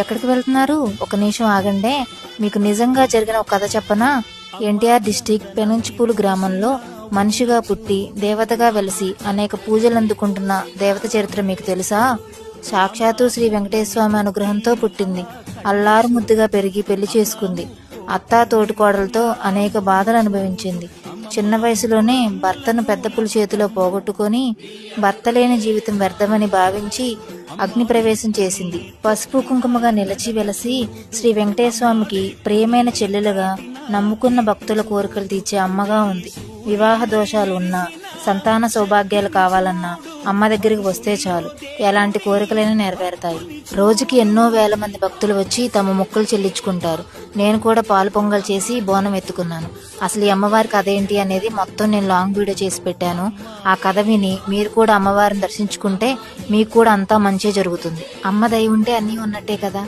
ఎక్కడికి వెళ్తున్నారు? ఒక నిమిషం ఆగండే, మీకు నిజంగా జరిగిన ఒక కథ చెప్పనా? ఎన్టీఆర్ డిస్టిక్ పెనుంచిపూలు గ్రామంలో మనిషిగా పుట్టి దేవతగా వెలిసి అనేక పూజలు అందుకుంటున్న దేవత చరిత్ర మీకు తెలుసా? సాక్షాత్తు శ్రీ వెంకటేశ్వర అనుగ్రహంతో పుట్టింది. అల్లారు ముద్దుగా పెరిగి పెళ్లి చేసుకుంది. అత్తా తోటికోడలతో అనేక బాధలు అనుభవించింది. చిన్న వయసులోనే భర్తను పెద్ద పులి చేతిలో పోగొట్టుకొని భర్త లేని జీవితం వ్యర్థమని భావించి అగ్ని ప్రవేశం చేసింది. పసుపు కుంకుమగా నిలిచి వెలసి శ్రీ వెంకటేశ్వమికి ప్రియమైన చెల్లెలుగా, నమ్ముకున్న భక్తుల కోరికలు తీర్చే అమ్మగా ఉంది. వివాహ దోషాలు ఉన్నా, సంతాన సౌభాగ్యాలు కావాలన్నా అమ్మ దగ్గరికి వస్తే చాలు, ఎలాంటి కోరికలైనా నెరవేరుతాయి. రోజుకి ఎన్నో వేల మంది భక్తులు వచ్చి తమ మొక్కులు చెల్లించుకుంటారు. నేను కూడా పాలు పొంగల్ చేసి బోనం ఎత్తుకున్నాను. అసలు ఈ అమ్మవారి కథ ఏంటి అనేది మొత్తం నేను లాంగ్ వీడియో చేసి పెట్టాను. ఆ కథ విని మీరు కూడా అమ్మవారిని దర్శించుకుంటే మీకు కూడా అంతా మంచి జరుగుతుంది. అమ్మ దయ ఉంటే అన్నీ ఉన్నట్టే కదా.